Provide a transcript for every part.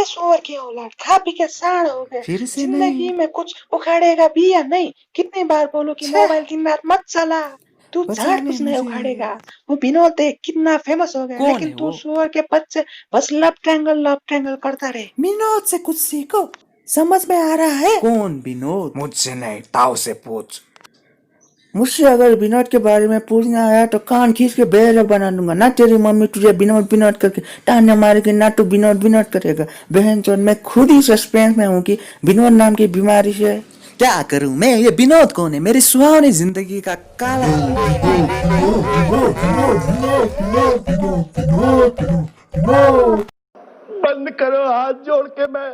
ए सुअर की औलाद, खा पी के साढ़ हो गए। फिर से जिंदगी नहीं। में कुछ उखाड़ेगा भी या नहीं? कितनी बार बोलूं कि छे, मोबाइल दिन रात मत चला। तू झाड़ बचाने कुछ नहीं मुझे। उखाड़ेगा। वो विनोद देख कितना फेमस हो गया, कौन लेकिन है तू वो? सुअर के बच्चे बस लव ट्रैंगल करता रहे। विनोद से कुछ सीखो, समझ में आ रहा है? कौन विनोद? मुझसे नहीं, ताऊ से पूछ। मुझसे अगर विनोद के बारे में पूछना आया तो कान खींच के बेर बना दूंगा। ना तेरी मम्मी तुझे विनोद विनोद करके ताने मारेगी, ना तू विनोद विनोद करेगा। बहन चोद, मैं खुद ही सस्पेंस में हूँ कि विनोद नाम की बीमारी से क्या करूँ मैं। ये विनोद कौन है? मेरी सुहावनी जिंदगी का काला। बंद करो हाथ जोड़ के। मैं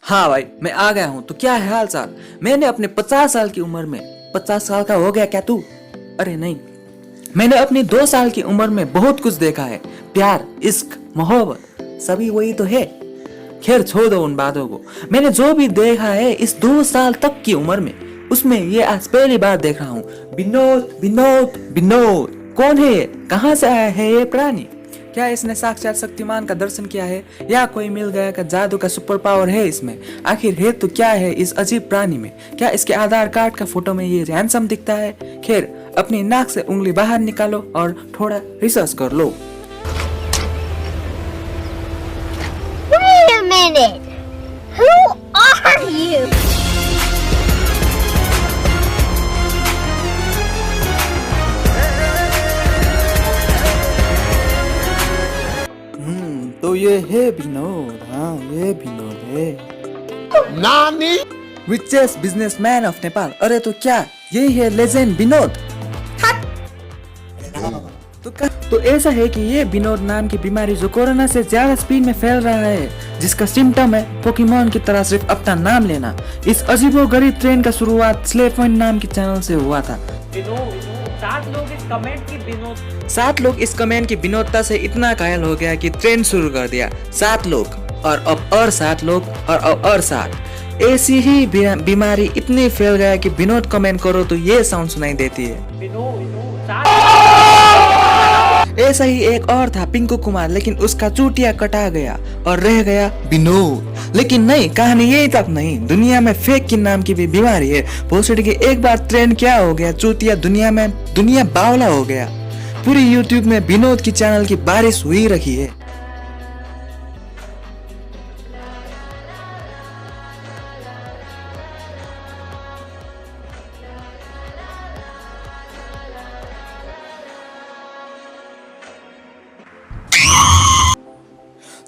हाँ भाई, मैं आ गया हूँ। तो क्या है हाल चाल? मैंने अपने 50 साल की उम्र में, 50 साल का हो गया क्या तू? अरे नहीं, मैंने अपनी 2 साल की उम्र में बहुत कुछ देखा है। प्यार, इश्क, मोहब्बत, सभी वही तो है। खैर छोड़ दो उन बातों को। मैंने जो भी देखा है इस 2 साल तक की उम्र में, उसमें ये आज पहली बार देख रहा हूँ। विनोद विनोद विनोद। कौन है ये? कहाँ से आया है ये प्राणी? क्या इसने साक्षात शक्तिमान का दर्शन किया है, या कोई मिल गया का जादू का सुपर पावर है इसमें? आखिर है तो क्या है इस अजीब प्राणी में? क्या इसके आधार कार्ड का फोटो में ये हैंडसम दिखता है? खैर, अपनी नाक से उंगली बाहर निकालो और थोड़ा रिसर्च कर लो। Wait a minute! Who are you? तो ये है विनोद। हाँ, ये विनोद है। नानी रिचेस्ट बिजनेसमैन ऑफ नेपाल। अरे तो क्या यही है लेजेंड विनोद? तो ऐसा है कि ये विनोद नाम की बीमारी जो कोरोना से ज्यादा स्पीड में फैल रहा है, जिसका सिम्टम है पोकेमोन की तरह सिर्फ अपना नाम लेना। इस अजीबोगरीब ट्रेंड का शुरुआत स्लेव पॉइंट नाम के चैनल से हुआ था। 7 लोग इस कमेंट की विनोदता से इतना घायल हो गया कि ट्रेंड शुरू कर दिया। 7 लोग और अब और 7 लोग और अब और 7। ऐसी ही बीमारी इतनी फैल गया कि विनोद कमेंट करो तो ये साउंड सुनाई देती है। ऐसा ही एक और था पिंकू कुमार, लेकिन उसका चूटिया कटा गया और रह गया विनोद। लेकिन नहीं, कहानी यही तक नहीं। दुनिया में फेक की नाम की भी बीमारी है। भोसड़ी की एक बार ट्रेंड क्या हो गया, चूतिया दुनिया बावला हो गया। पूरी यूट्यूब में विनोद की चैनल की बारिश हुई रही है।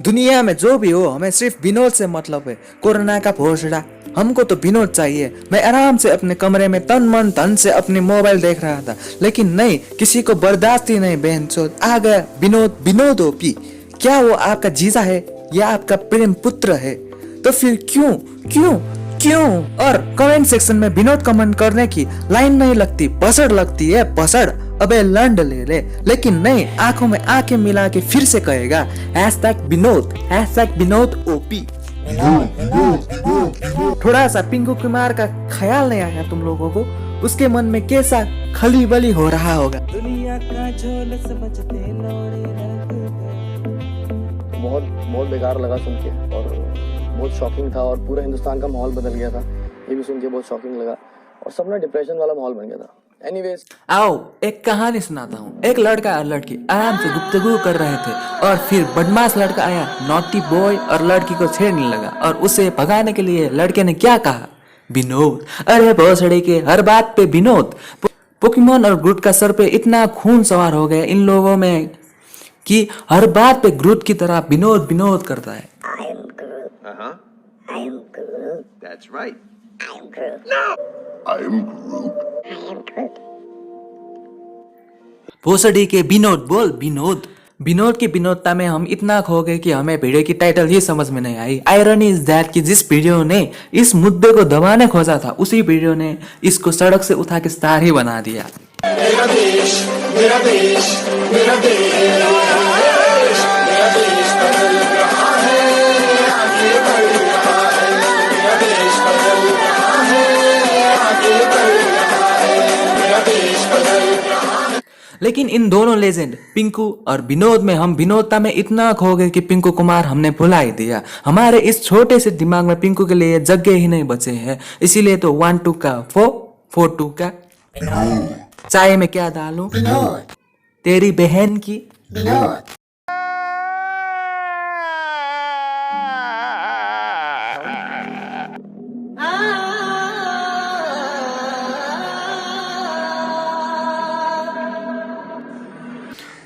दुनिया में जो भी हो, हमें सिर्फ विनोद से मतलब है। कोरोना का भोसड़ा, हमको तो विनोद चाहिए। मैं आराम से अपने कमरे में तन मन धन से अपनी मोबाइल देख रहा था, लेकिन नहीं, किसी को बर्दाश्त ही नहीं। बहनचोद आ गया विनोद। विनोद ओपी। क्या वो आपका जीजा है या आपका प्रेम पुत्र है? तो फिर क्यों क्यों क्यों? और कमेंट सेक्शन में विनोद कमेंट करने की लाइन नहीं लगती, पसड़ लगती है, पसड़। अबे लंड ले ले। लेकिन नहीं, आंखों में आंखें मिला के फिर से कहेगा #विनोद ओपी। थोड़ा सा पिंकू कुमार का ख्याल नहीं आया तुम लोगों को? उसके मन में कैसा खली बली हो रहा होगा। दुनिया का झोल समझते बहुत बेकार लगा सुन के, और बहुत शॉकिंग था, और पूरा हिंदुस्तान का माहौल बदल गया था। ये भी सुन के बहुत शॉकिंग लगा, और सब ना डिप्रेशन वाला माहौल बन गया था। एनीवेज, आओ एक कहानी सुनाता हूँ। एक लड़का और लड़की आराम से गुफ्तगू कर रहे थे, और फिर बदमाश लड़का आया, नॉटी बॉय, और लड़की को छेड़ने लगा। और उसे भगाने के लिए लड़के ने क्या कहा? विनोद। अरे भोसड़ी के हर बात पे विनोद। पोकेमोन और ग्रूट का सर पे इतना खून सवार हो गया इन लोगों में कि हर बात पे ग्रूट की तरह विनोद विनोद करता है। That's right. भोसड़ी के विनोद बोल विनोद। विनोद की विनोदता में हम इतना खो गए कि हमें वीडियो की टाइटल ही समझ में नहीं आई। आयरनी इज दैट कि जिस वीडियो ने इस मुद्दे को दबाने खोजा था, उसी वीडियो ने इसको सड़क से उठा के स्टार ही बना दिया। लेकिन इन दोनों लेजेंड पिंकू और विनोद में हम विनोदता में इतना खो गए कि पिंकू कुमार हमने भुला ही दिया। हमारे इस छोटे से दिमाग में पिंकू के लिए जगह ही नहीं बचे हैं। इसीलिए तो 1 2 का 4 4 2 का चाय में क्या डालूं? तेरी बहन की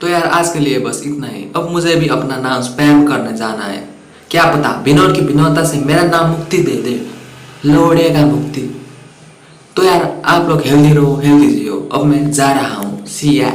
तो यार आज के लिए बस इतना ही। अब मुझे भी अपना नाम स्पैम करने जाना है। क्या पता विनोद की विनोदता से मेरा नाम मुक्ति दे दे, लोड़ेगा मुक्ति। तो यार आप लोग हेल्दी रहो, हेल्दी जियो। अब मैं जा रहा हूँ। सी या।